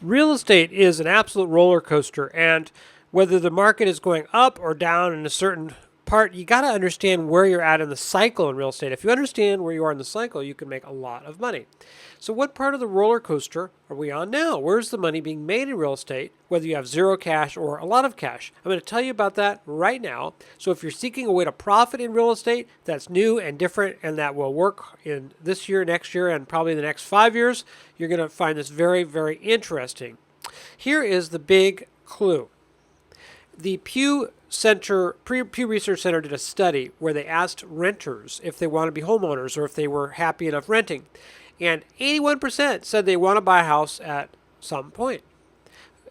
Real estate is an absolute roller coaster, and whether the market is going up or down in a certain part, you got to understand where you're at in the cycle in real estate. If you understand where you are in the cycle, you can make a lot of money. So, what part of the roller coaster are we on now? Where's the money being made in real estate, whether you have zero cash or a lot of cash? I'm going to tell you about that right now. So, if you're seeking a way to profit in real estate that's new and different and that will work in this year, next year, and probably the next 5 years, you're going to find this very, very interesting. Here is the big clue. The Pew Research Center did a study where they asked renters if they want to be homeowners or if they were happy enough renting. And 81% said they want to buy a house at some point.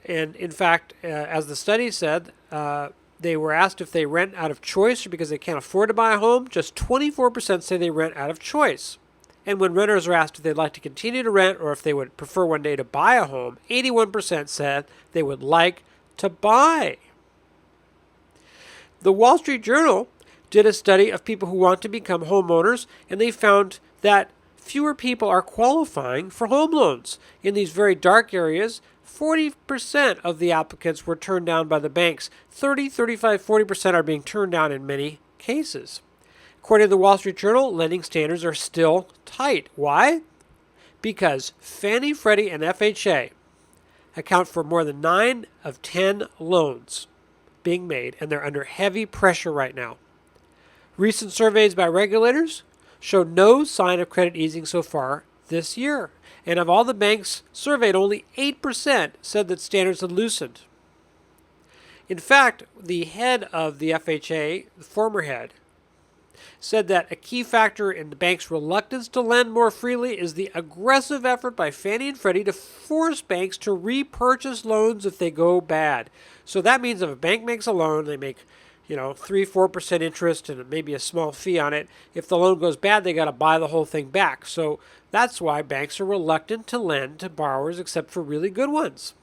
And in fact, as the study said, they were asked if they rent out of choice or because they can't afford to buy a home. Just 24% say they rent out of choice. And when renters are asked if they'd like to continue to rent or if they would prefer one day to buy a home, 81% said they would like to buy. The Wall Street Journal did a study of people who want to become homeowners, and they found that fewer people are qualifying for home loans. In these very dark areas, 40% of the applicants were turned down by the banks. 30, 35, 40% are being turned down in many cases. According to the Wall Street Journal, lending standards are still tight. Why? Because Fannie, Freddie, and FHA account for more than 9 of 10 loans being made, and they're under heavy pressure right now. Recent surveys by regulators show no sign of credit easing so far this year. And of all the banks surveyed, only 8% said that standards had loosened. In fact, the head of the FHA, the former head, said that a key factor in the bank's reluctance to lend more freely is the aggressive effort by Fannie and Freddie to force banks to repurchase loans if they go bad. So that means if a bank makes a loan, they make 3-4% interest and maybe a small fee on it. If the loan goes bad, they got to buy the whole thing back. So that's why banks are reluctant to lend to borrowers except for really good ones.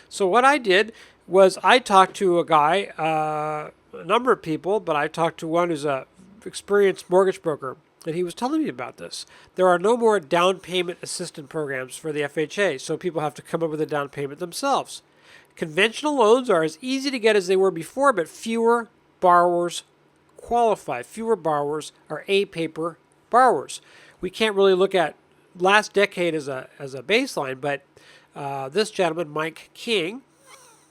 So what I did was I talked to a guy, a number of people, but I talked to one who's a experienced mortgage broker, and he was telling me about this. There are no more down payment assistance programs for the FHA, so people have to come up with a down payment themselves. Conventional loans are as easy to get as they were before, but fewer borrowers qualify. Fewer borrowers are A-paper borrowers. We can't really look at last decade as a baseline, but this gentleman, Mike King,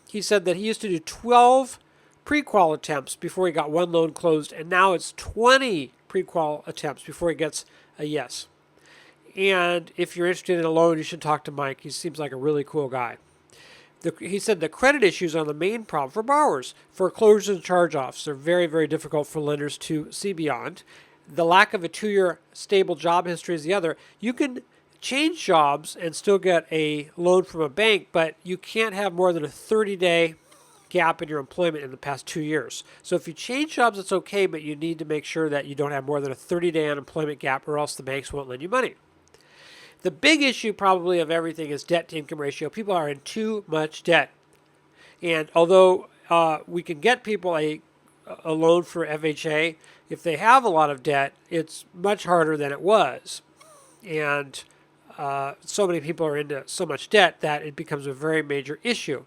he said that he used to do 12 pre-qual attempts before he got one loan closed, and now it's 20 pre-qual attempts before he gets a yes. And if you're interested in a loan, you should talk to Mike. He seems like a really cool guy. He said the credit issues are the main problem for borrowers. Foreclosures and charge-offs are very, very difficult for lenders to see beyond. The lack of a 2-year stable job history is the other. You can change jobs and still get a loan from a bank, but you can't have more than a 30-day gap in your employment in the past 2 years. So if you change jobs, it's okay, but you need to make sure that you don't have more than a 30-day unemployment gap or else the banks won't lend you money. The big issue probably of everything is debt to income ratio. People are in too much debt. And although we can get people a loan for FHA, if they have a lot of debt, it's much harder than it was. And so many people are into so much debt that it becomes a very major issue.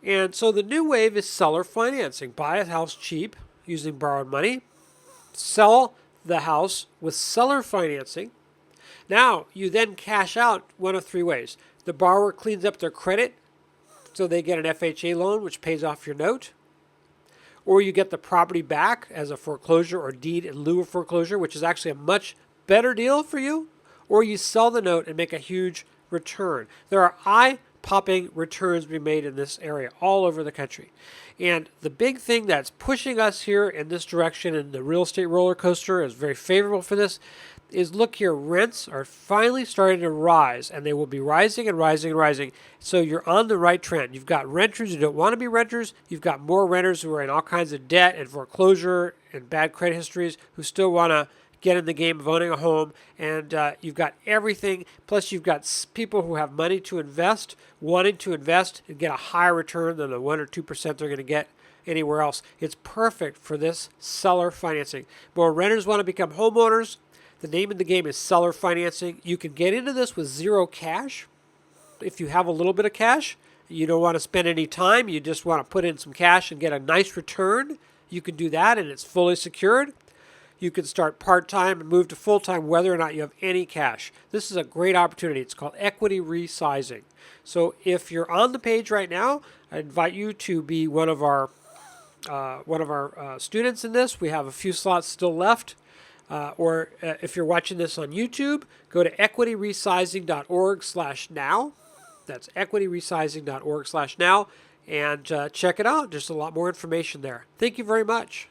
And so the new wave is seller financing. Buy a house cheap using borrowed money. Sell the house with seller financing. Now, you then cash out one of 3 ways. The borrower cleans up their credit so they get an FHA loan, which pays off your note. Or you get the property back as a foreclosure or deed in lieu of foreclosure, which is actually a much better deal for you. Or you sell the note and make a huge return. There are eye-popping returns being made in this area all over the country. And the big thing that's pushing us here in this direction, and the real estate roller coaster is very favorable for this, is look here, rents are finally starting to rise, and they will be rising and rising and rising. So you're on the right trend. You've got renters who don't want to be renters. You've got more renters who are in all kinds of debt and foreclosure and bad credit histories who still want to get in the game of owning a home. And you've got everything. Plus, you've got people who have money to invest, wanting to invest and get a higher return than the 1 or 2% they're going to get anywhere else. It's perfect for this seller financing. More renters want to become homeowners. The name of the game is seller financing. You can get into this with zero cash. if you have a little bit of cash, you don't want to spend any time, you just want to put in some cash and get a nice return, you can do that and it's fully secured. You can start part-time and move to full-time whether or not you have any cash. This is a great opportunity. It's called equity resizing. So if you're on the page right now, I invite you to be one of our students in this. We have a few slots still left. Or if you're watching this on YouTube, go to equityresizing.org/now. That's equityresizing.org/now and check it out. There's a lot more information there. Thank you very much.